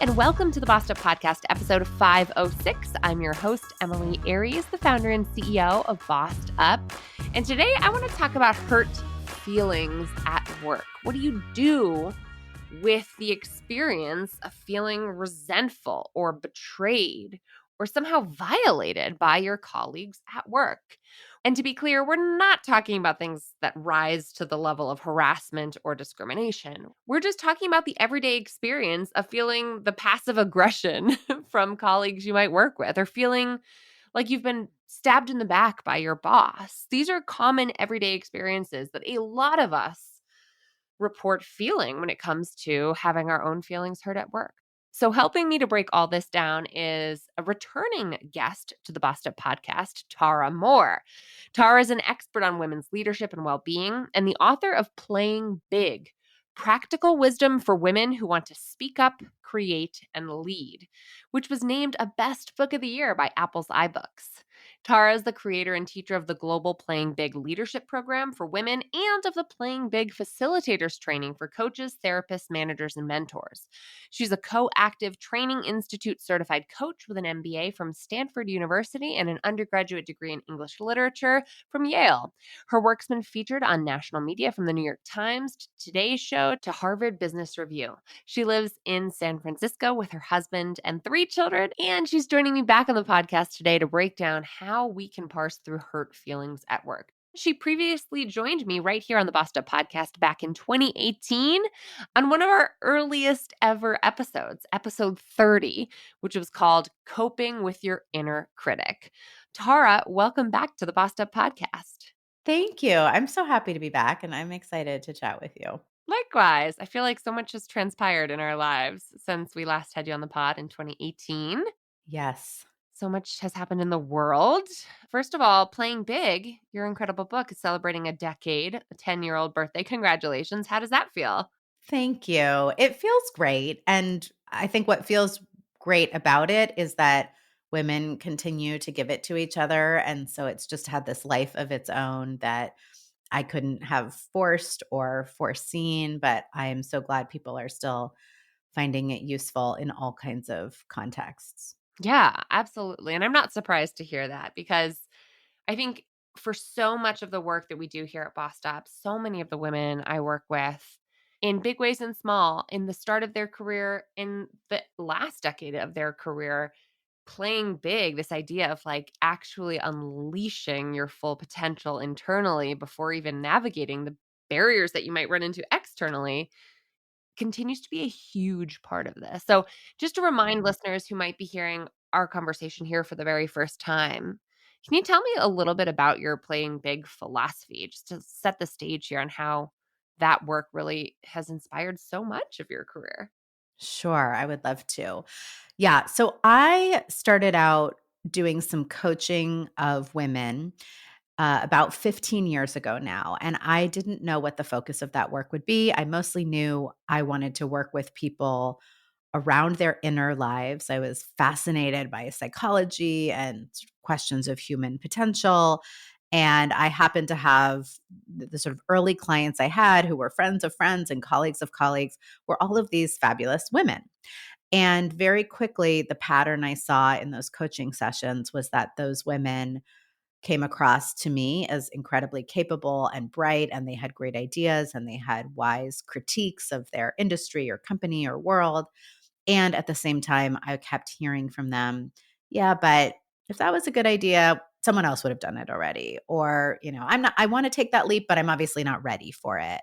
and welcome to the Bossed Up Podcast, episode 506. I'm your host, Emily Aries, the founder and CEO of Bossed Up. And today I want to talk about hurt feelings at work. What do you do with the experience of feeling resentful or betrayed or somehow violated by your colleagues at work? And to be clear, we're not talking about things that rise to the level of harassment or discrimination. We're just talking about the everyday experience of feeling the passive aggression from colleagues you might work with, or feeling like you've been stabbed in the back by your boss. These are common everyday experiences that a lot of us report feeling when it comes to having our own feelings hurt at work. So, helping me to break all this down is a returning guest to the Bossed Up Podcast, Tara Mohr. Tara is an expert on women's leadership and well-being and the author of Playing Big: Practical Wisdom for Women Who Want to Speak Up, Create, and Lead, which was named a Best Book of the Year by Apple's iBooks. Tara is the creator and teacher of the global Playing Big leadership program for women and of the Playing Big facilitators training for coaches, therapists, managers, and mentors. She's a co-active Training Institute certified coach with an MBA from Stanford University and an undergraduate degree in English literature from Yale. Her work's been featured on national media from the New York Times to Today's Show to Harvard Business Review. She lives in San Francisco with her husband and 3 children, and she's joining me back on the podcast today to break down how we can parse through hurt feelings at work. She previously joined me right here on the Bossed Up Podcast back in 2018 on one of our earliest ever episodes, episode 30, which was called Coping with Your Inner Critic. Tara, welcome back to the Bossed Up Podcast. Thank you. I'm so happy to be back, and I'm excited to chat with you. Likewise, I feel like so much has transpired in our lives since we last had you on the pod in 2018. Yes. So much has happened in the world. First of all, Playing Big, your incredible book, is celebrating a decade, a 10-year-old birthday. Congratulations. How does that feel? Thank you. It feels great. And I think what feels great about it is that women continue to give it to each other. And so it's just had this life of its own that I couldn't have forced or foreseen. But I am so glad people are still finding it useful in all kinds of contexts. Yeah, absolutely. And I'm not surprised to hear that because I think for so much of the work that we do here at Boss Stop, so many of the women I work with in big ways and small, in the start of their career, in the last decade of their career, playing big, this idea of like actually unleashing your full potential internally before even navigating the barriers that you might run into externally continues to be a huge part of this. So, just to remind listeners who might be hearing our conversation here for the very first time, can you tell me a little bit about your Playing Big philosophy, just to set the stage here on how that work really has inspired so much of your career? Sure, I would love to. Yeah, so I started out doing some coaching of women about 15 years ago now, and I didn't know what the focus of that work would be. I mostly knew I wanted to work with people around their inner lives. I was fascinated by psychology and questions of human potential. And I happened to have the sort of early clients I had who were friends of friends and colleagues of colleagues were all of these fabulous women. And very quickly, the pattern I saw in those coaching sessions was that those women came across to me as incredibly capable and bright, and they had great ideas and they had wise critiques of their industry or company or world. And at the same time, I kept hearing from them, yeah, but if that was a good idea, someone else would have done it already. Or, I want to take that leap, but I'm obviously not ready for it.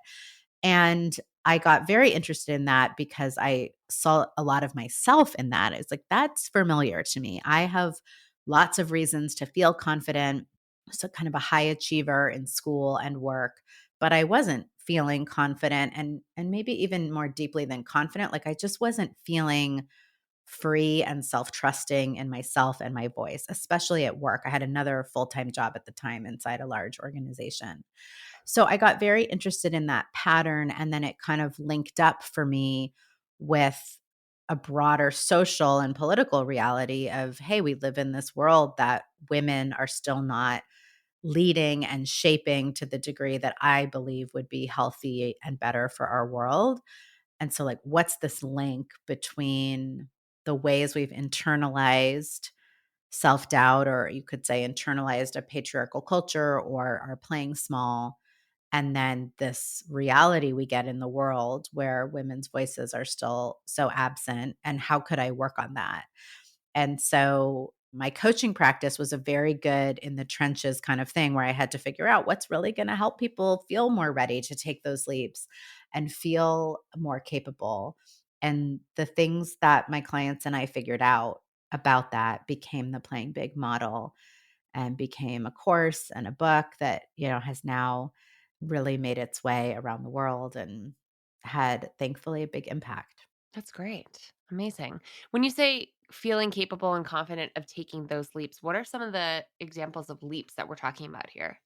And I got very interested in that because I saw a lot of myself in that. It's like, that's familiar to me. I have lots of reasons to feel confident. So, kind of a high achiever in school and work, but I wasn't feeling confident and maybe even more deeply than confident. Like, I just wasn't feeling free and self-trusting in myself and my voice, especially at work. I had another full-time job at the time inside a large organization. So I got very interested in that pattern, and then it kind of linked up for me with a broader social and political reality of, hey, we live in this world that women are still not leading and shaping to the degree that I believe would be healthy and better for our world. And so, like, what's this link between the ways we've internalized self doubt, or you could say internalized a patriarchal culture or are playing small, and then this reality we get in the world where women's voices are still so absent? And how could I work on that? And so my coaching practice was a very good in the trenches kind of thing where I had to figure out what's really going to help people feel more ready to take those leaps and feel more capable. And the things that my clients and I figured out about that became the Playing Big model and became a course and a book that, has now really made its way around the world and had thankfully a big impact. That's great. Amazing. When you say feeling capable and confident of taking those leaps, what are some of the examples of leaps that we're talking about here?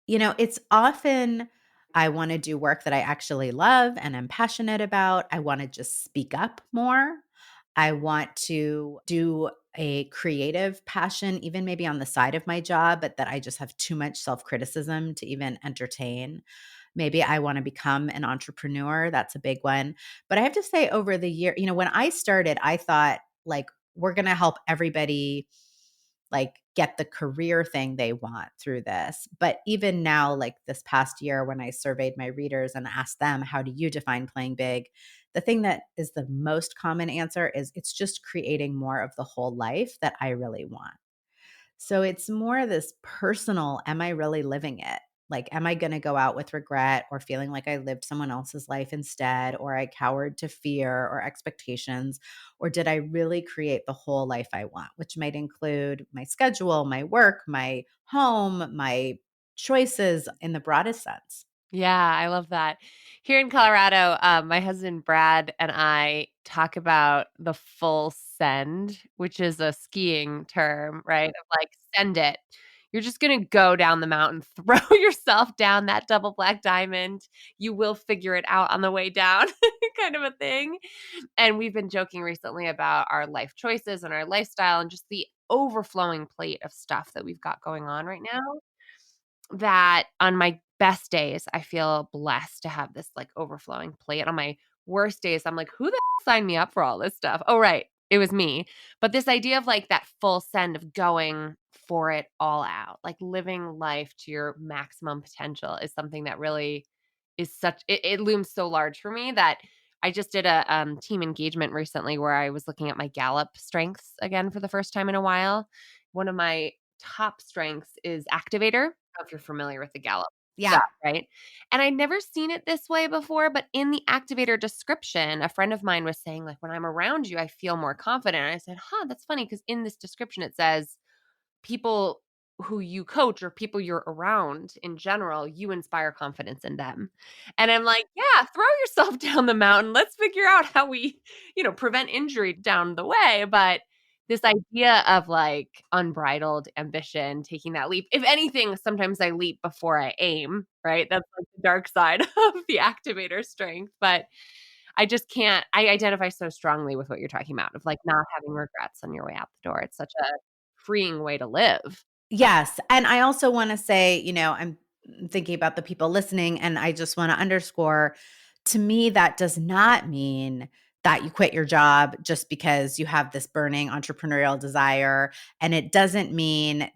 It's often I want to do work that I actually love and I'm passionate about. I want to just speak up more. I want to do a creative passion, even maybe on the side of my job, but that I just have too much self criticism to even entertain. Maybe I want to become an entrepreneur. That's a big one. But I have to say, over the year, when I started, I thought, like, we're going to help everybody, like, get the career thing they want through this. But even now, like this past year, when I surveyed my readers and asked them, how do you define playing big? The thing that is the most common answer is it's just creating more of the whole life that I really want. So it's more this personal, am I really living it? Like, am I going to go out with regret or feeling like I lived someone else's life instead, or I cowered to fear or expectations? Or did I really create the whole life I want, which might include my schedule, my work, my home, my choices in the broadest sense? Yeah, I love that. Here in Colorado, my husband Brad and I talk about the full send, which is a skiing term, right? Of like, send it. You're just going to go down the mountain, throw yourself down that double black diamond. You will figure it out on the way down, kind of a thing. And we've been joking recently about our life choices and our lifestyle and just the overflowing plate of stuff that we've got going on right now, that on my best days, I feel blessed to have this, like, overflowing plate. On my worst days, I'm like, "Who the signed me up for all this stuff?" Oh, right, it was me. But this idea of, like, that full send of going for it all out, like, living life to your maximum potential is something that really is it looms so large for me that I just did a, team engagement recently where I was looking at my Gallup strengths again for the first time in a while. One of my top strengths is activator. Know if you're familiar with the Gallup Yeah. stuff, right? And I'd never seen it this way before, but in the activator description, a friend of mine was saying, like, "When I'm around you, I feel more confident." And I said, "Huh, that's funny because in this description it says people who you coach or people you're around in general, you inspire confidence in them." And I'm like, "Yeah, throw yourself down the mountain. Let's figure out how we, prevent injury down the way." But this idea of like unbridled ambition, taking that leap. If anything, sometimes I leap before I aim, right? That's like the dark side of the activator strength. But I just can't I identify so strongly with what you're talking about of like not having regrets on your way out the door. It's such a freeing way to live. Yes, and I also wanna say, I'm thinking about the people listening, and I just wanna underscore, to me, that does not mean that you quit your job just because you have this burning entrepreneurial desire, and it doesn't mean,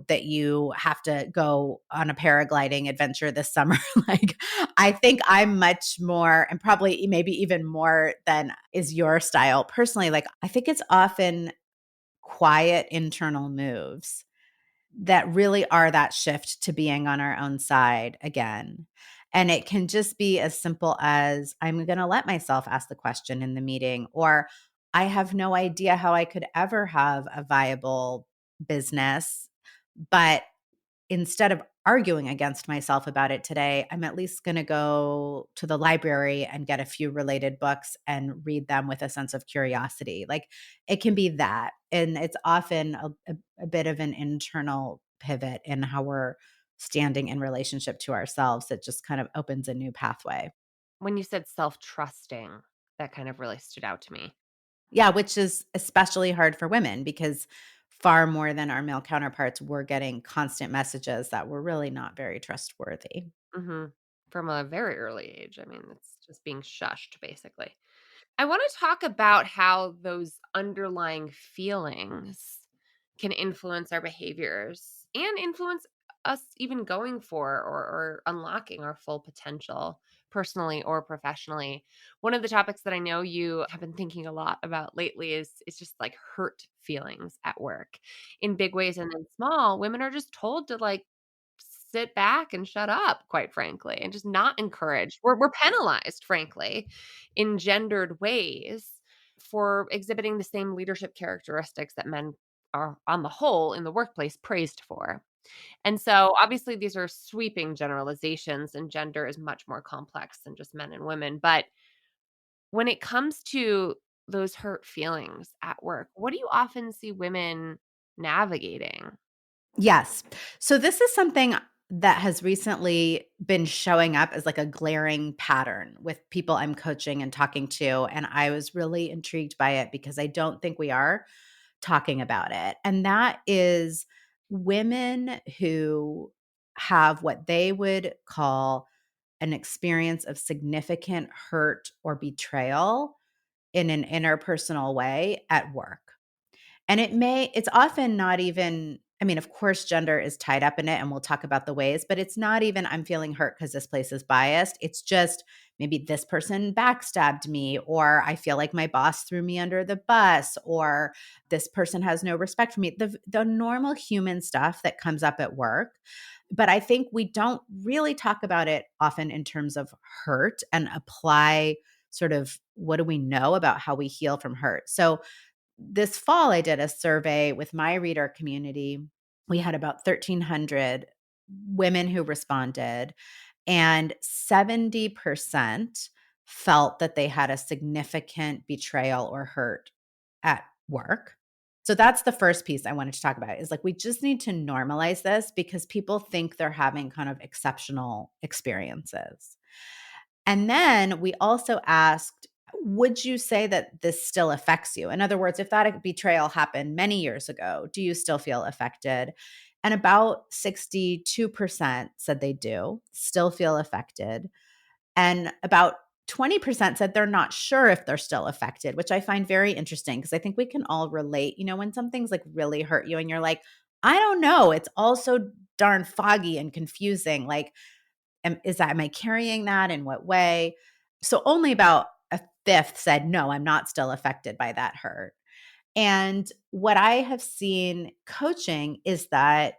that you have to go on a paragliding adventure this summer. Like, I think I'm much more, and probably maybe even more than is your style personally, like, I think it's often quiet internal moves that really are that shift to being on our own side again. And it can just be as simple as, I'm going to let myself ask the question in the meeting, or I have no idea how I could ever have a viable business, but instead of arguing against myself about it today, I'm at least going to go to the library and get a few related books and read them with a sense of curiosity. Like, it can be that. And it's often a bit of an internal pivot in how we're standing in relationship to ourselves that just kind of opens a new pathway. When you said self-trusting, that kind of really stood out to me. Yeah, which is especially hard for women because far more than our male counterparts, we're getting constant messages that we're really not very trustworthy. Mhm. from a very early age. I mean, it's just being shushed, basically. I want to talk about how those underlying feelings can influence our behaviors and influence us even going for or unlocking our full potential personally or professionally. One of the topics that I know you have been thinking a lot about lately is just like hurt feelings at work in big ways and in small. Women are just told to like sit back and shut up, quite frankly, and just not encouraged. We're penalized, frankly, in gendered ways for exhibiting the same leadership characteristics that men are, on the whole, in the workplace praised for. And so, obviously, these are sweeping generalizations, and gender is much more complex than just men and women. But when it comes to those hurt feelings at work, what do you often see women navigating? Yes. So this is something that has recently been showing up as like a glaring pattern with people I'm coaching and talking to. And I was really intrigued by it because I don't think we are talking about it. And that is women who have what they would call an experience of significant hurt or betrayal in an interpersonal way at work. And it's often not even, I mean, of course, gender is tied up in it, and we'll talk about the ways, but it's not even, I'm feeling hurt because this place is biased. It's just maybe this person backstabbed me, or I feel like my boss threw me under the bus, or this person has no respect for me. The normal human stuff that comes up at work. But I think we don't really talk about it often in terms of hurt and apply sort of what do we know about how we heal from hurt. So this fall, I did a survey with my reader community. We had about 1,300 women who responded, and 70% felt that they had a significant betrayal or hurt at work. So that's the first piece I wanted to talk about is like, we just need to normalize this because people think they're having kind of exceptional experiences. And then we also asked, would you say that this still affects you? In other words, if that betrayal happened many years ago, do you still feel affected? And about 62% said they do, still feel affected. And about 20% said they're not sure if they're still affected, which I find very interesting because I think we can all relate. You know, when something's like really hurt you and you're like, I don't know, it's all so darn foggy and confusing. Like, am I carrying that? In what way? So only about a fifth said, no, I'm not still affected by that hurt. And what I have seen coaching is that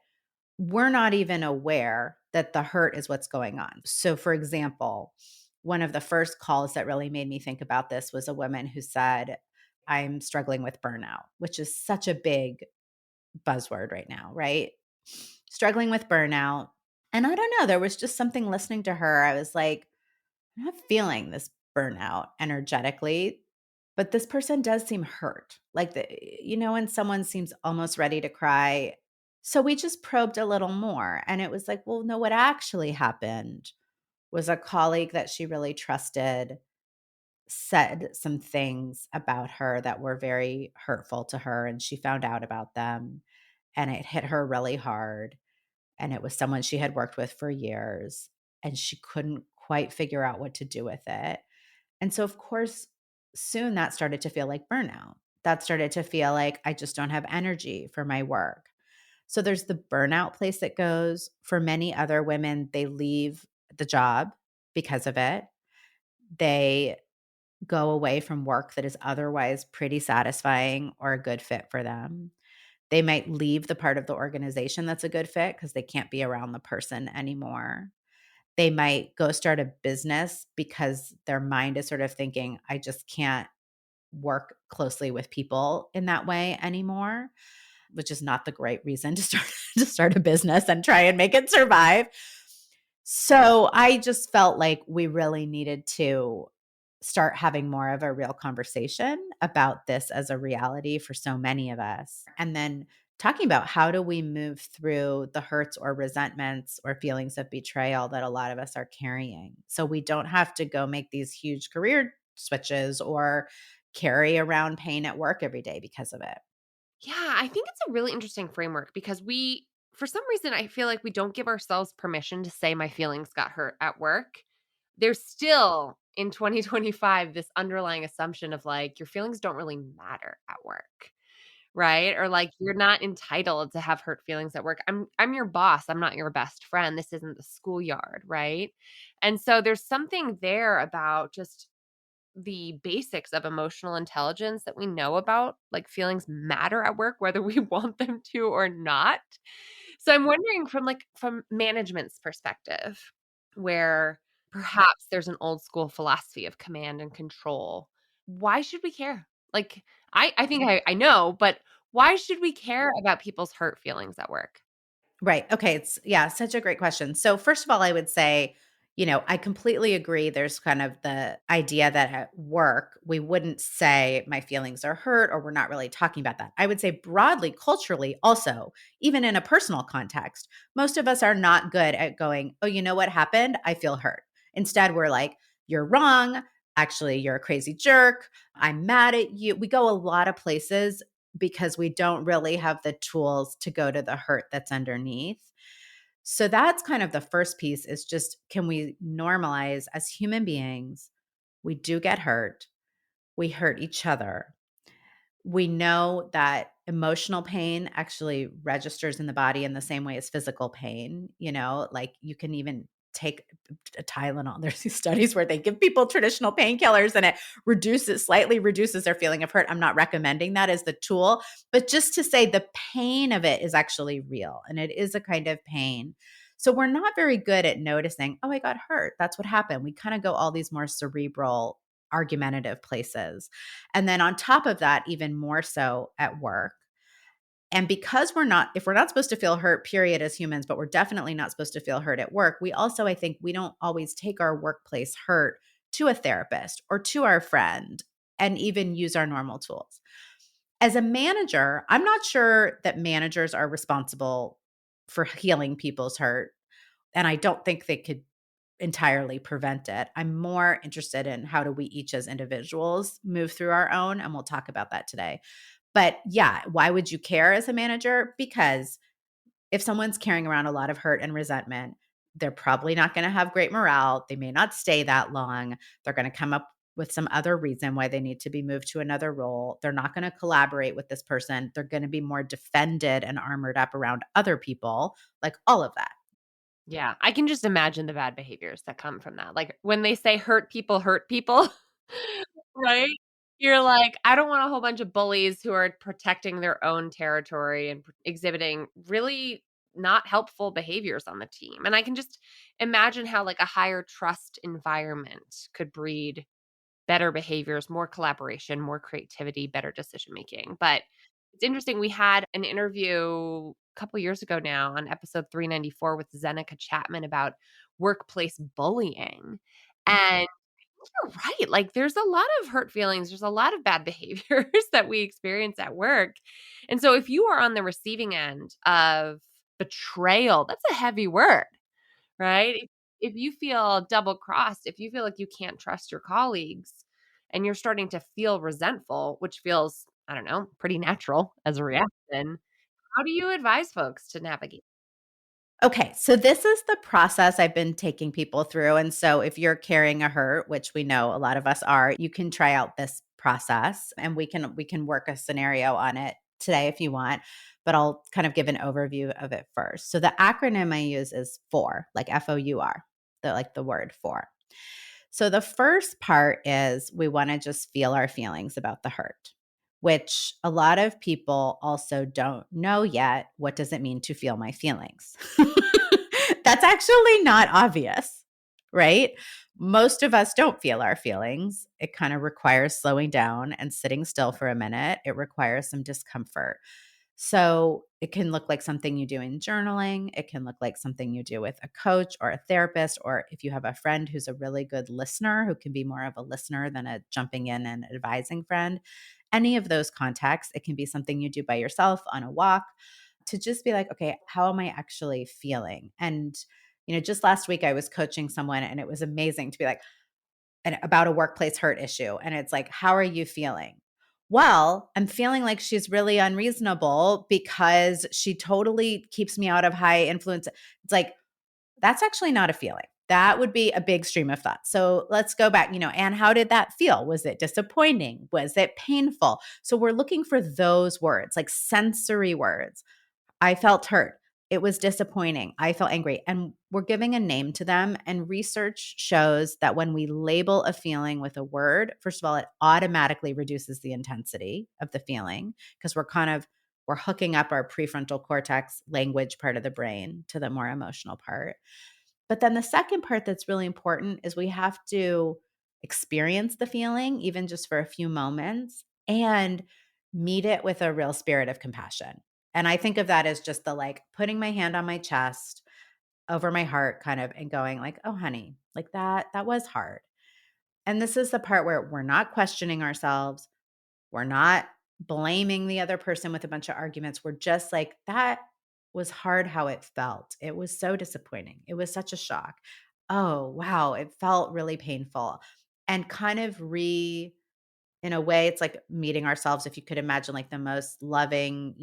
we're not even aware that the hurt is what's going on. So, for example, one of the first calls that really made me think about this was a woman who said, I'm struggling with burnout, which is such a big buzzword right now, right? Struggling with burnout. And I don't know, there was just something listening to her. I was like, I'm not feeling this burnout energetically, but this person does seem hurt. Like when someone seems almost ready to cry. So we just probed a little more. And it was like, well, no, what actually happened was a colleague that she really trusted said some things about her that were very hurtful to her. And she found out about them. And it hit her really hard. And it was someone she had worked with for years. And she couldn't quite figure out what to do with it. And so, of course, soon that started to feel like burnout. That started to feel like I just don't have energy for my work. So there's the burnout place that goes. For many other women, they leave the job because of it. They go away from work that is otherwise pretty satisfying or a good fit for them. They might leave the part of the organization that's a good fit because they can't be around the person anymore. They might go start a business because their mind is sort of thinking, I just can't work closely with people in that way anymore, which is not the great reason to start to start a business and try and make it survive. So I just felt like we really needed to start having more of a real conversation about this as a reality for so many of us. And then talking about how do we move through the hurts or resentments or feelings of betrayal that a lot of us are carrying. So we don't have to go make these huge career switches or carry around pain at work every day because of it. Yeah, I think it's a really interesting framework because we for some reason, I feel like we don't give ourselves permission to say my feelings got hurt at work. There's still in 2025 this underlying assumption of like your feelings don't really matter at work, right? Or like you're not entitled to have hurt feelings at work. I'm your boss, I'm not your best friend. This isn't the schoolyard, right? And so there's something there about just the basics of emotional intelligence that we know about, like feelings matter at work whether we want them to or not. So I'm wondering from management's perspective, where perhaps there's an old school philosophy of command and control. Why should we care? Like I think I know, but why should we care about people's hurt feelings at work? Right. Okay. It's yeah, such a great question. So first of all, I would say, I completely agree. There's kind of the idea that at work, we wouldn't say my feelings are hurt or we're not really talking about that. I would say broadly, culturally, also, even in a personal context, most of us are not good at going, oh, you know what happened? I feel hurt. Instead, we're like, you're wrong. Actually, you're a crazy jerk. I'm mad at you. We go a lot of places because we don't really have the tools to go to the hurt that's underneath. So that's kind of the first piece is just can we normalize as human beings, we do get hurt, we hurt each other. We know that emotional pain actually registers in the body in the same way as physical pain, like you can even take a Tylenol. There's these studies where they give people traditional painkillers and it slightly reduces their feeling of hurt. I'm not recommending that as the tool, but just to say the pain of it is actually real and it is a kind of pain. So we're not very good at noticing, oh, I got hurt. That's what happened. We kind of go all these more cerebral, argumentative places. And then on top of that, even more so at work. And because if we're not supposed to feel hurt, period, as humans, but we're definitely not supposed to feel hurt at work, we also, I think, we don't always take our workplace hurt to a therapist or to our friend and even use our normal tools. As a manager, I'm not sure that managers are responsible for healing people's hurt. And I don't think they could entirely prevent it. I'm more interested in how do we each as individuals move through our own, and we'll talk about that today. But yeah, why would you care as a manager? Because if someone's carrying around a lot of hurt and resentment, they're probably not going to have great morale. They may not stay that long. They're going to come up with some other reason why they need to be moved to another role. They're not going to collaborate with this person. They're going to be more defended and armored up around other people, like all of that. Yeah, I can just imagine the bad behaviors that come from that. Like, when they say hurt people," right? You're like, "I don't want a whole bunch of bullies who are protecting their own territory and exhibiting really not helpful behaviors on the team." And I can just imagine how, like, a higher trust environment could breed better behaviors, more collaboration, more creativity, better decision making. But it's interesting. We had an interview a couple years ago now on episode 394 with Zeneca Chapman about workplace bullying. And you're right. Like, there's a lot of hurt feelings, there's a lot of bad behaviors that we experience at work. And so, if you are on the receiving end of betrayal, that's a heavy word. Right? If you feel double crossed, if you feel like you can't trust your colleagues and you're starting to feel resentful, which feels, I don't know, pretty natural as a reaction, how do you advise folks to navigate? Okay, so this is the process I've been taking people through. And so if you're carrying a hurt, which we know a lot of us are, you can try out this process and we can work a scenario on it today if you want, but I'll kind of give an overview of it first. So the acronym I use is FOUR, like FOUR, the word for. So the first part is we want to just feel our feelings about the hurt, which a lot of people also don't know yet. What does it mean to feel my feelings? That's actually not obvious, right? Most of us don't feel our feelings. It kind of requires slowing down and sitting still for a minute. It requires some discomfort. So it can look like something you do in journaling. It can look like something you do with a coach or a therapist, or if you have a friend who's a really good listener, who can be more of a listener than a jumping in and advising friend. Any of those contexts, it can be something you do by yourself on a walk to just be like, okay, how am I actually feeling? And, just last week I was coaching someone and it was amazing to be like, and about a workplace hurt issue. And it's like, how are you feeling? well, I'm feeling like she's really unreasonable because she totally keeps me out of high influence. It's like, that's actually not a feeling. That would be a big stream of thought. So let's go back, and how did that feel? Was it disappointing? Was it painful? So we're looking for those words, like sensory words. I felt hurt. It was disappointing. I felt angry. And we're giving a name to them. And research shows that when we label a feeling with a word, first of all, it automatically reduces the intensity of the feeling because we're hooking up our prefrontal cortex language part of the brain to the more emotional part. But then the second part that's really important is we have to experience the feeling, even just for a few moments, and meet it with a real spirit of compassion. And I think of that as just the like putting my hand on my chest over my heart kind of and going like, "Oh honey, like that was hard." And this is the part where we're not questioning ourselves. We're not blaming the other person with a bunch of arguments. We're just like, that was hard how it felt. It was so disappointing. It was such a shock. Oh, wow. It felt really painful. And kind of in a way, it's like meeting ourselves. If you could imagine like the most loving,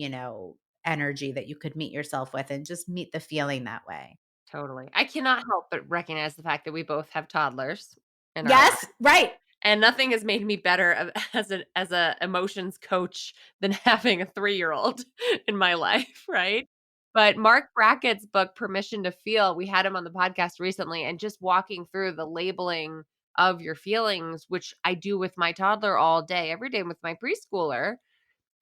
energy that you could meet yourself with and just meet the feeling that way. Totally. I cannot help but recognize the fact that we both have toddlers in our life. Yes, right. And nothing has made me better as a emotions coach than having a 3-year-old in my life, right? But Mark Brackett's book, Permission to Feel, we had him on the podcast recently, and just walking through the labeling of your feelings, which I do with my toddler all day, every day with my preschooler.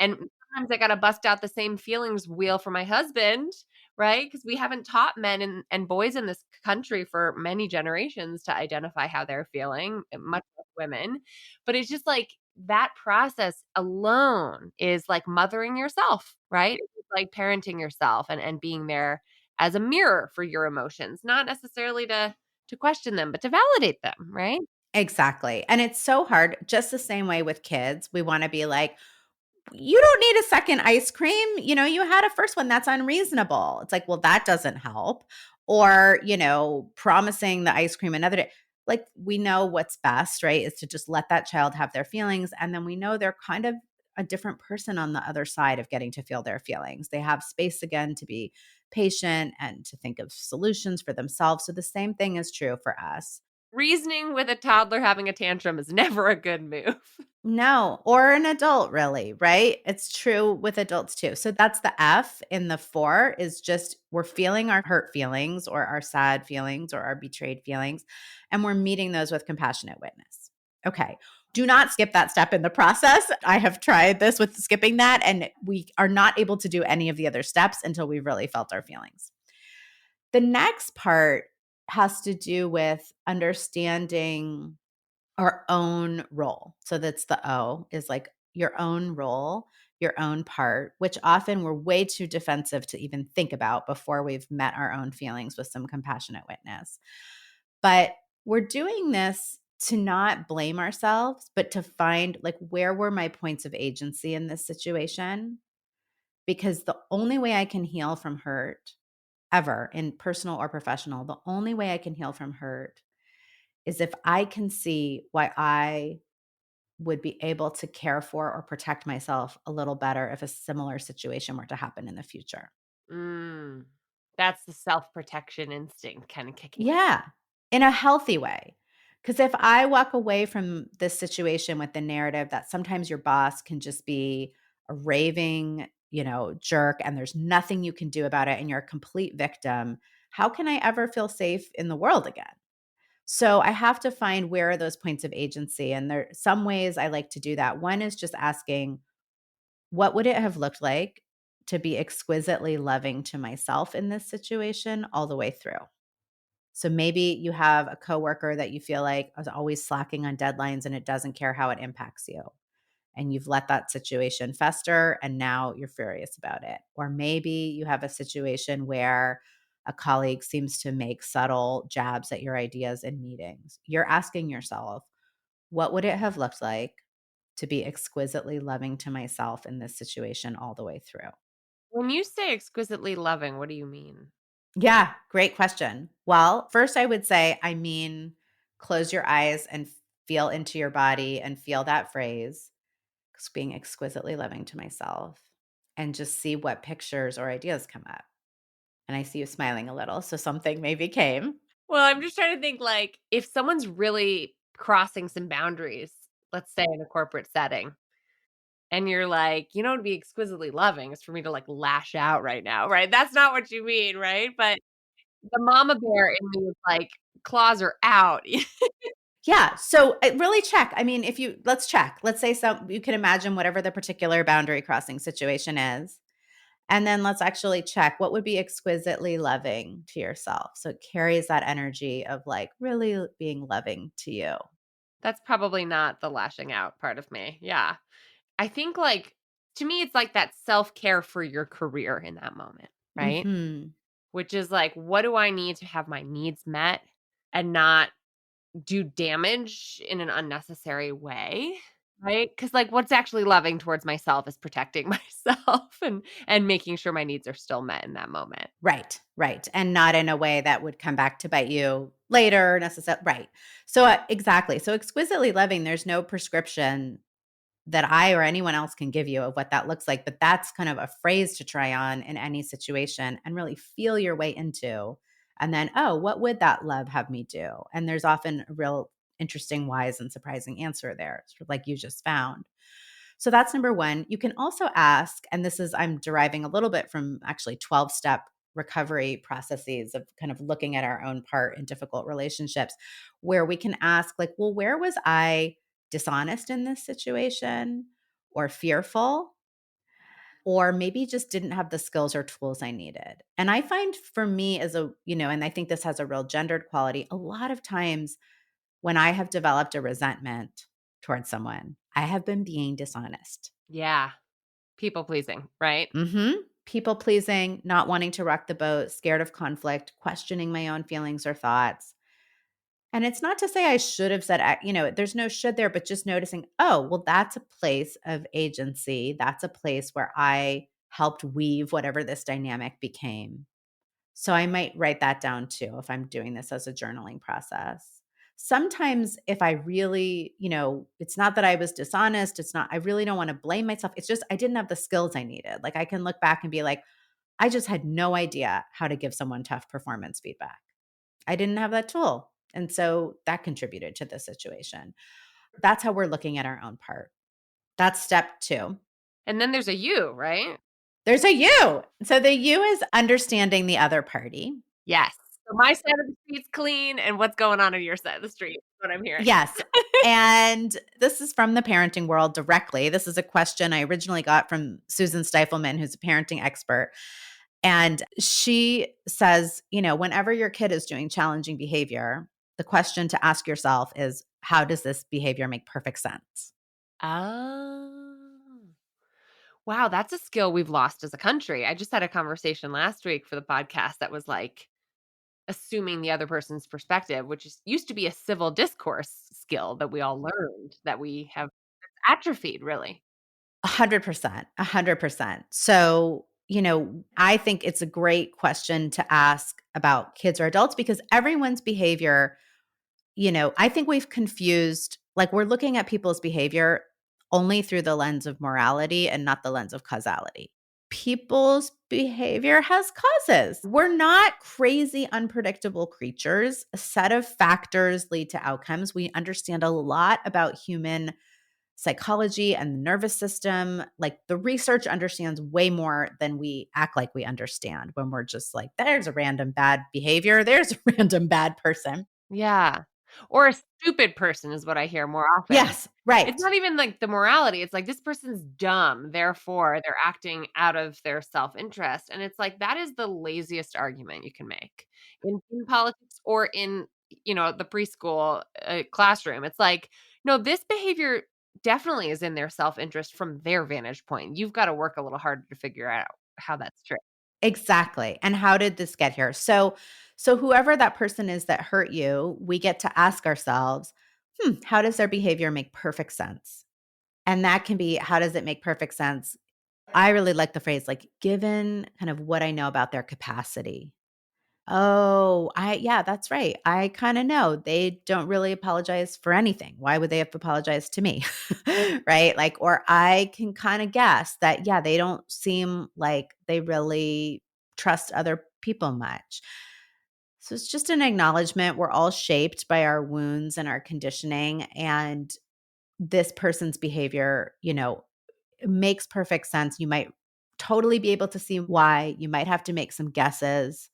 And sometimes I gotta bust out the same feelings wheel for my husband, right? Because we haven't taught men and boys in this country for many generations to identify how they're feeling, much less women. But it's just like that process alone is like mothering yourself, right? It's like parenting yourself and being there as a mirror for your emotions, not necessarily to question them, but to validate them, right? Exactly. And it's so hard, just the same way with kids. We want to be like, you don't need a second ice cream. You had a first one. That's unreasonable. It's like, well, that doesn't help. Or, promising the ice cream another day. Like, we know what's best, right? Is to just let that child have their feelings. And then we know they're kind of a different person on the other side of getting to feel their feelings. They have space again to be patient and to think of solutions for themselves. So the same thing is true for us. Reasoning with a toddler having a tantrum is never a good move. No, or an adult really, right? It's true with adults too. So that's the F in the 4 is just we're feeling our hurt feelings or our sad feelings or our betrayed feelings, and we're meeting those with compassionate witness. Okay. Do not skip that step in the process. I have tried this with skipping that, and we are not able to do any of the other steps until we really felt our feelings. The next part has to do with understanding our own role. So that's the O is like your own role, your own part, which often we're way too defensive to even think about before we've met our own feelings with some compassionate witness. But we're doing this to not blame ourselves, but to find like where were my points of agency in this situation? Because the only way I can heal from hurt ever in personal or professional, the only way I can heal from hurt is if I can see why I would be able to care for or protect myself a little better if a similar situation were to happen in the future. Mm, that's the self-protection instinct kinda kicking. Yeah, in a healthy way. Because if I walk away from this situation with the narrative that sometimes your boss can just be a raving, jerk and there's nothing you can do about it and you're a complete victim, how can I ever feel safe in the world again? So I have to find where are those points of agency. And there are some ways I like to do that. One is just asking, what would it have looked like to be exquisitely loving to myself in this situation all the way through? So maybe you have a coworker that you feel like is always slacking on deadlines and it doesn't care how it impacts you. And you've let that situation fester and now you're furious about it. Or maybe you have a situation where a colleague seems to make subtle jabs at your ideas in meetings. You're asking yourself, what would it have looked like to be exquisitely loving to myself in this situation all the way through? When you say exquisitely loving, what do you mean? Yeah, great question. Well, first, I would say, I mean, close your eyes and feel into your body and feel that phrase. being exquisitely loving to myself and just see what pictures or ideas come up. And I see you smiling a little, so something maybe came. Well, I'm just trying to think, like, if someone's really crossing some boundaries, let's say in a corporate setting, and you're like, "You know, to be exquisitely loving is for me to, like, lash out right now," right? That's not what you mean, right? But the mama bear in me is like, claws are out. Yeah, so, really check. I mean, if you let's check. Let's say you can imagine whatever the particular boundary crossing situation is, and then let's actually check what would be exquisitely loving to yourself. So it carries that energy of, like, really being loving to you. That's probably not the lashing out part of me. Yeah. I think, like, to me, it's like that self-care for your career in that moment, right? Mhm. Which is like, what do I need to have my needs met and not do damage in an unnecessary way, right? Because, like, what's actually loving towards myself is protecting myself and making sure my needs are still met in that moment. Right, right, and not in a way that would come back to bite you later necessarily. Right. So, exactly. So exquisitely loving, there's no prescription that I or anyone else can give you of what that looks like, but that's kind of a phrase to try on in any situation and really feel your way into. And then, oh, what would that love have me do? And there's often a real interesting, wise, and surprising answer there, sort of like you just found. So that's number one. You can also ask, and this is, I'm deriving a little bit from actually 12-step recovery processes of kind of looking at our own part in difficult relationships, where we can ask, like, well, where was I dishonest in this situation or fearful? Or maybe just didn't have the skills or tools I needed. And I find for me as and I think this has a real gendered quality, a lot of times when I have developed a resentment towards someone, I have been being dishonest. Yeah. People pleasing, right? People pleasing, not wanting to rock the boat, scared of conflict, questioning my own feelings or thoughts. And it's not to say I should have said, there's no should there, but just noticing, oh, well, that's a place of agency. That's a place where I helped weave whatever this dynamic became. So I might write that down too if I'm doing this as a journaling process. Sometimes if I really, it's not that I was dishonest, it's not, I really don't want to blame myself. It's just I didn't have the skills I needed. Like I can look back and be like, I just had no idea how to give someone tough performance feedback. I didn't have that tool. And so that contributed to the situation. That's how we're looking at our own part. That's step two. And then there's a you, right? There's a you. So the you is understanding the other party. Yes. So my side of the street's clean, and what's going on your side of the street is what I'm hearing. Yes. And this is from the parenting world directly. This is a question I originally got from Susan Stifelman, who's a parenting expert. And she says, whenever your kid is doing challenging behavior, the question to ask yourself is, how does this behavior make perfect sense? Oh. Wow, that's a skill we've lost as a country. I just had a conversation last week for the podcast that was like assuming the other person's perspective, which used to be a civil discourse skill that we all learned that we have atrophied, really. 100%, 100%. So, I think it's a great question to ask about kids or adults because everyone's behavior, I think we've confused, like we're looking at people's behavior only through the lens of morality and not the lens of causality. People's behavior has causes. We're not crazy, unpredictable creatures. A set of factors lead to outcomes. We understand a lot about human psychology and the nervous system. Like the research understands way more than we act like we understand when we're just like, there's a random bad behavior, there's a random bad person. Yeah. Or a stupid person is what I hear more often. Yes, It's right. not even like the morality. It's like this person's dumb, therefore they're acting out of their self-interest. And it's like that is the laziest argument you can make in politics or in the preschool classroom. It's like, no, this behavior definitely is in their self-interest from their vantage point. You've got to work a little harder to figure out how that's true. Exactly. And how did this get here? So whoever that person is that hurt you, we get to ask ourselves, how does their behavior make perfect sense? And that can be, how does it make perfect sense? I really like the phrase, like, given kind of what I know about their capacity. Oh, yeah, that's right. I kinda know. They don't really apologize for anything. Why would they have to apologize to me? Right? Like, or I can kinda guess that, yeah, they don't seem like they really trust other people much. So it's just an acknowledgement. We're all shaped by our wounds and our conditioning, and this person's behavior, it makes perfect sense. You might totally be able to see why. You might have to make some guesses.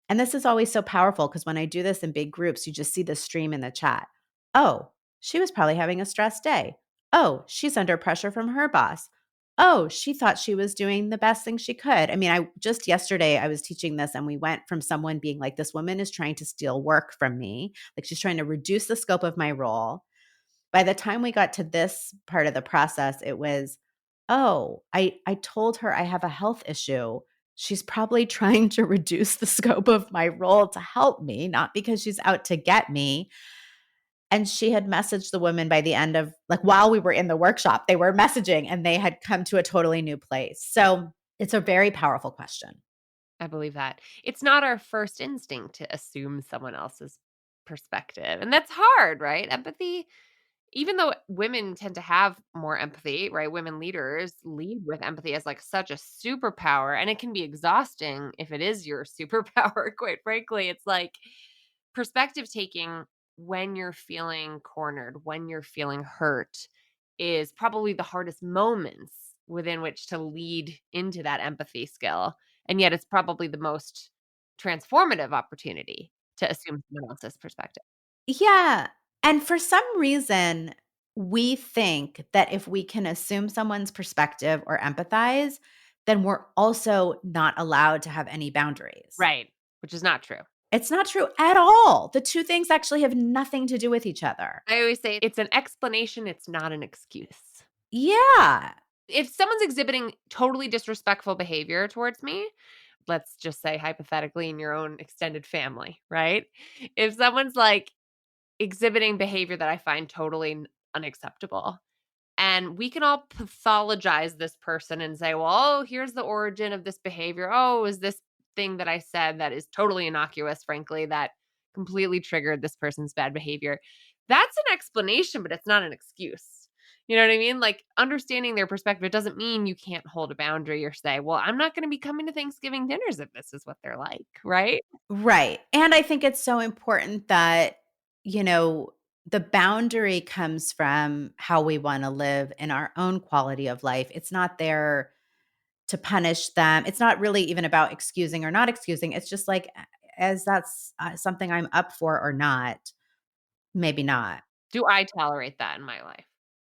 And this is always so powerful because when I do this in big groups, you just see the stream in the chat. Oh, she was probably having a stressed day. Oh, she's under pressure from her boss. Oh, she thought she was doing the best thing she could. I mean, I just yesterday I was teaching this and we went from someone being like, this woman is trying to steal work from me. Like she's trying to reduce the scope of my role. By the time we got to this part of the process, it was, "Oh, I told her I have a health issue. She's probably trying to reduce the scope of my role to help me, not because she's out to get me." And she had messaged the woman by the end of like, while we were in the workshop, they were messaging and they had come to a totally new place. So, it's a very powerful question. I believe that. It's not our first instinct to assume someone else's perspective, and that's hard, right? Empathy, even though women tend to have more empathy, right? Women leaders lead with empathy as like such a superpower, and it can be exhausting if it is your superpower, quite frankly. It's like perspective taking when you're feeling cornered, when you're feeling hurt is probably the hardest moments within which to lead into that empathy skill. And yet it's probably the most transformative opportunity to assume someone else's perspective. Yeah, and for some reason, we think that if we can assume someone's perspective or empathize, then we're also not allowed to have any boundaries. Right. Which is not true. It's not true at all. The 2 things actually have nothing to do with each other. I always say it's an explanation, it's not an excuse. Yeah. If someone's exhibiting totally disrespectful behavior towards me, let's just say hypothetically in your own extended family, right? If someone's like exhibiting behavior that I find totally unacceptable, and we can all pathologize this person and say, well, oh, here's the origin of this behavior. Oh, is this thing that I said that is totally innocuous, frankly, that completely triggered this person's bad behavior. That's an explanation, but it's not an excuse. You know what I mean? Like understanding their perspective doesn't mean you can't hold a boundary or say, well, I'm not going to be coming to Thanksgiving dinners if this is what they're like, right? Right, and I think it's so important that, you know, the boundary comes from how we wanna live in our own quality of life. It's not there to punish them. It's not really even about excusing or not excusing. It's just like, as that's, something I'm up for or not, maybe not. Do I tolerate that in my life?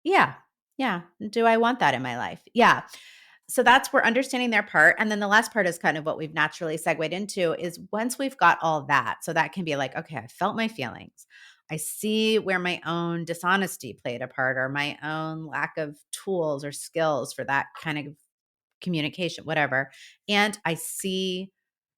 Yeah. Yeah. Do I want that in my life? Yeah. So that's where understanding their part. And then the last part is kind of what we've naturally segued into is once we've got all that, so that can be like, okay, I felt my feelings. I see where my own dishonesty played a part or my own lack of tools or skills for that kind of communication, whatever. And I see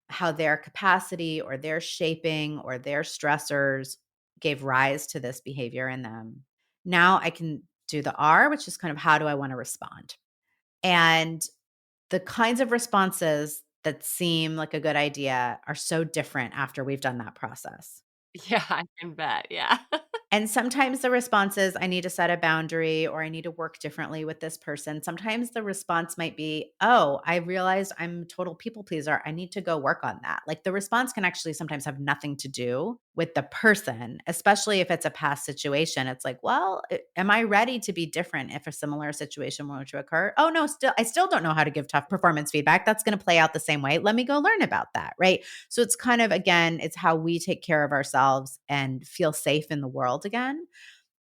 how their capacity or their shaping or their stressors gave rise to this behavior in them. Now I can do the R, which is kind of how do I want to respond? And the kinds of responses that seem like a good idea are so different after we've done that process. Yeah, I can bet. Yeah. And sometimes the response is, I need to set a boundary or I need to work differently with this person. Sometimes the response might be, oh, I realized I'm a total people pleaser. I need to go work on that. Like the response can actually sometimes have nothing to do with the person, especially if it's a past situation. It's like, well, am I ready to be different if a similar situation were to occur? Oh, no, I still don't know how to give tough performance feedback. That's going to play out the same way. Let me go learn about that. Right. So it's kind of, again, it's how we take care of ourselves and feel safe in the world again.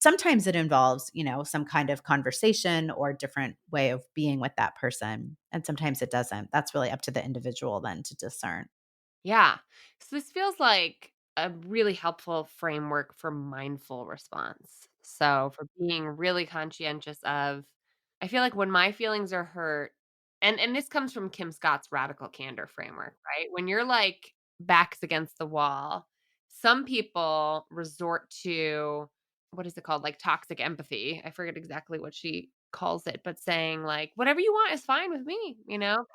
Sometimes it involves, some kind of conversation or different way of being with that person. And sometimes it doesn't. That's really up to the individual then to discern. Yeah. So this feels like a really helpful framework for mindful response. So for being really conscientious of I feel like when my feelings are hurt and this comes from Kim Scott's radical candor framework, right? When you're like backs against the wall, some people resort to what is it called? Like toxic empathy. I forget exactly what she calls it, but saying like whatever you want is fine with me,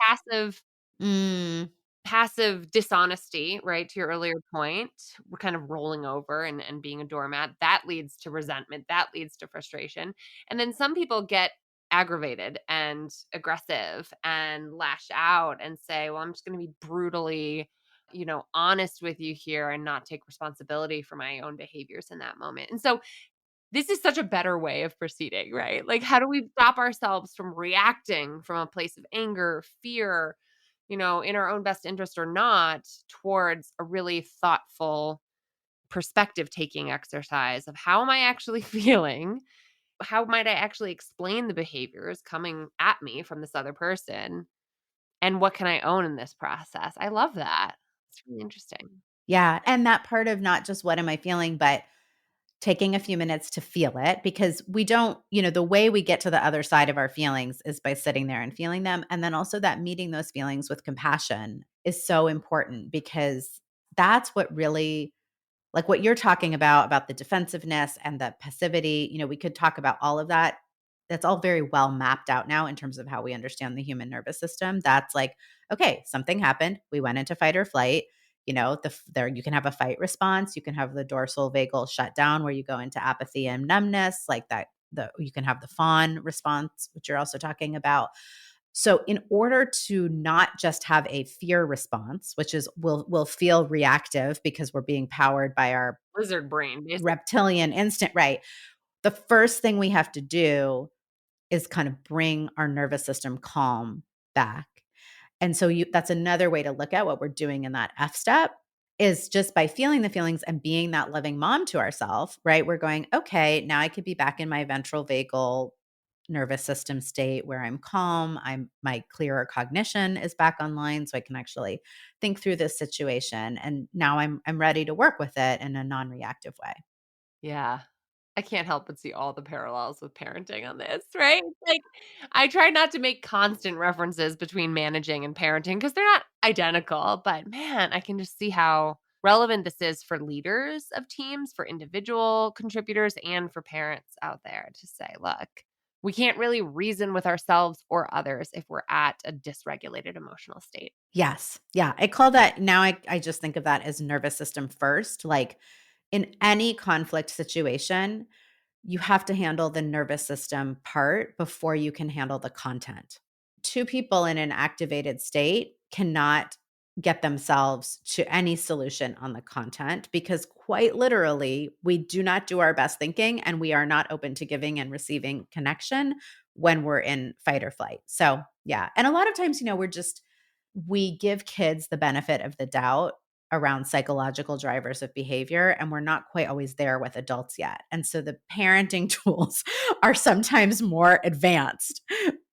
passive Mm, passive dishonesty, right? To your earlier point, we're kind of rolling over and being a doormat. That leads to resentment. That leads to frustration. And then some people get aggravated and aggressive and lash out and say, well, I'm just going to be brutally, honest with you here and not take responsibility for my own behaviors in that moment. And so this is such a better way of proceeding, right? Like, how do we stop ourselves from reacting from a place of anger, fear, in our own best interest or not, towards a really thoughtful perspective taking exercise of how am I actually feeling? How might I actually explain the behaviors coming at me from this other person? And what can I own in this process? I love that. It's really interesting. Yeah, and that part of not just what am I feeling, but taking a few minutes to feel it because we don't, the way we get to the other side of our feelings is by sitting there and feeling them. And then also that meeting those feelings with compassion is so important because that's what really, like what you're talking about the defensiveness and the passivity, we could talk about all of that. That's all very well mapped out now in terms of how we understand the human nervous system. That's like, okay, something happened. We went into fight or flight. There you can have a fight response. You can have the dorsal vagal shutdown where you go into apathy and numbness, like that. You can have the fawn response, which you're also talking about. So in order to not just have a fear response, which is will feel reactive because we're being powered by our Lizard brain, basically. reptilian instinct, right? The first thing we have to do is kind of bring our nervous system calm back. And so that's another way to look at what we're doing in that F step is just by feeling the feelings and being that loving mom to ourselves, right? We're going, okay, now I could be back in my ventral vagal nervous system state where I'm calm. My clearer cognition is back online so I can actually think through this situation and now I'm ready to work with it in a non-reactive way. Yeah. I can't help but see all the parallels with parenting on this, right? It's like, I try not to make constant references between managing and parenting because they're not identical, but man, I can just see how relevant this is for leaders of teams, for individual contributors, and for parents out there to say, look, we can't really reason with ourselves or others if we're at a dysregulated emotional state. Yes. Yeah. I call that now I just think of that as nervous system first. Like in any conflict situation, you have to handle the nervous system part before you can handle the content. Two people in an activated state cannot get themselves to any solution on the content because quite literally, we do not do our best thinking and we are not open to giving and receiving connection when we're in fight or flight. So, yeah. And a lot of times, we give kids the benefit of the doubt around psychological drivers of behavior, and we're not quite always there with adults yet. And so the parenting tools are sometimes more advanced,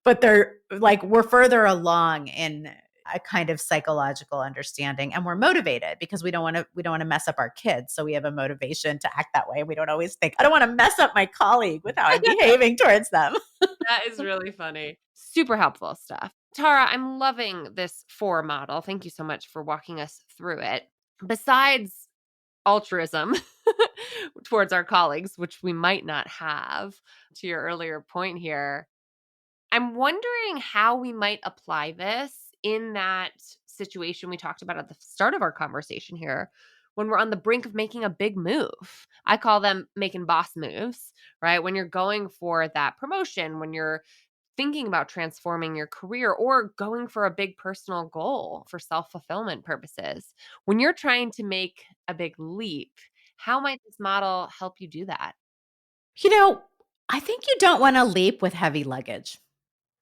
but they're like we're further along in a kind of psychological understanding and we're motivated because we don't want to mess up our kids. So we have a motivation to act that way. We don't always think, I don't want to mess up my colleague with how I'm behaving towards them. That is really funny. Super helpful stuff. Tara, I'm loving this four model. Thank you so much for walking us through it. Besides altruism towards our colleagues, which we might not have, to your earlier point here, I'm wondering how we might apply this in that situation we talked about at the start of our conversation here when we're on the brink of making a big move. I call them making boss moves, right? When you're going for that promotion, when you're thinking about transforming your career or going for a big personal goal for self-fulfillment purposes. When you're trying to make a big leap, how might this model help you do that? You know, I think you don't want to leap with heavy luggage,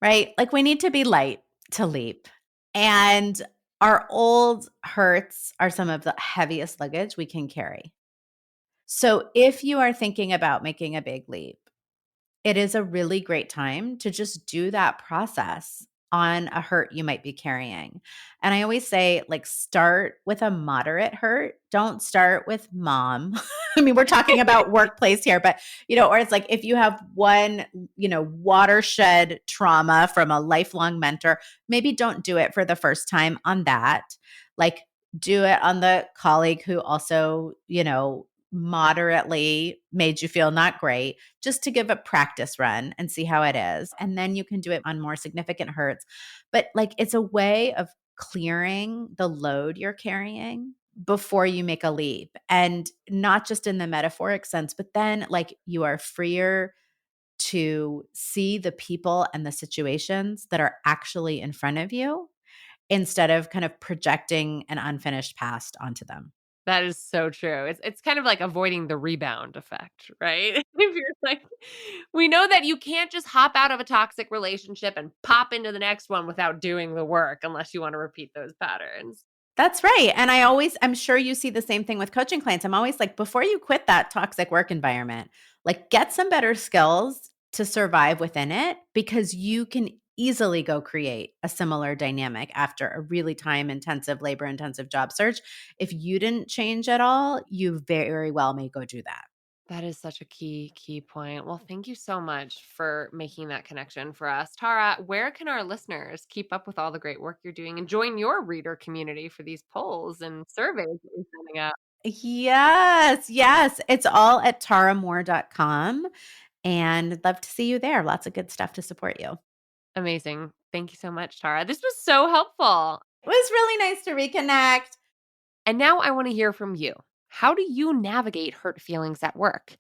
right? Like we need to be light to leap. And our old hurts are some of the heaviest luggage we can carry. So if you are thinking about making a big leap, it is a really great time to just do that process on a hurt you might be carrying. And I always say, like, start with a moderate hurt. Don't start with mom. I mean, we're talking about workplace here, but, or it's like if you have one, watershed trauma from a lifelong mentor, maybe don't do it for the first time on that. Like, do it on the colleague who also, moderately made you feel not great, just to give a practice run and see how it is. And then you can do it on more significant hurts. But like it's a way of clearing the load you're carrying before you make a leap. And not just in the metaphoric sense, but then like you are freer to see the people and the situations that are actually in front of you instead of kind of projecting an unfinished past onto them. That is so true. It's kind of like avoiding the rebound effect, right? If you're like we know that you can't just hop out of a toxic relationship and pop into the next one without doing the work unless you wanna repeat those patterns. That's right. And I'm sure you see the same thing with coaching clients. I'm always like, before you quit that toxic work environment, like get some better skills to survive within it because you can easily go create a similar dynamic after a really time intensive, labor intensive job search. If you didn't change at all, you very well may go do that. That is such a key point. Well, thank you so much for making that connection for us. Tara, where can our listeners keep up with all the great work you're doing and join your reader community for these polls and surveys that you're sending out? Yes, yes. It's all at taramoore.com. And I'd love to see you there. Lots of good stuff to support you. Amazing. Thank you so much, Tara. This was so helpful. It was really nice to reconnect. And now I want to hear from you. How do you navigate hurt feelings at work?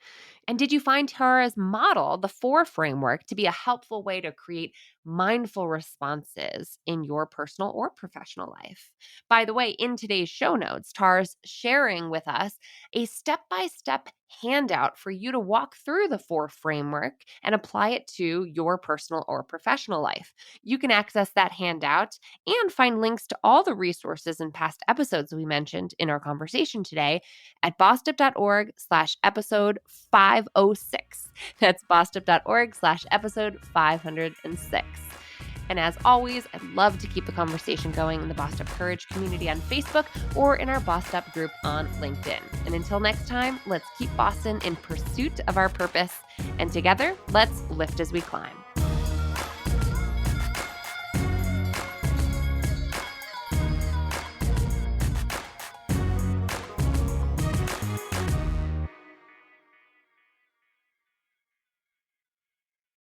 And did you find Tara's model, the four framework, to be a helpful way to create mindful responses in your personal or professional life? By the way, in today's show notes, Tara's sharing with us a step by step handout for you to walk through the four framework and apply it to your personal or professional life. You can access that handout and find links to all the resources and past episodes we mentioned in our conversation today at bossedup.org/episode 506. That's bossedup.org/episode 506. And as always, I'd love to keep the conversation going in the Bossed Up Courage community on Facebook or in our Bossed Up group on LinkedIn. And until next time, let's keep Boston in pursuit of our purpose. And together, let's lift as we climb.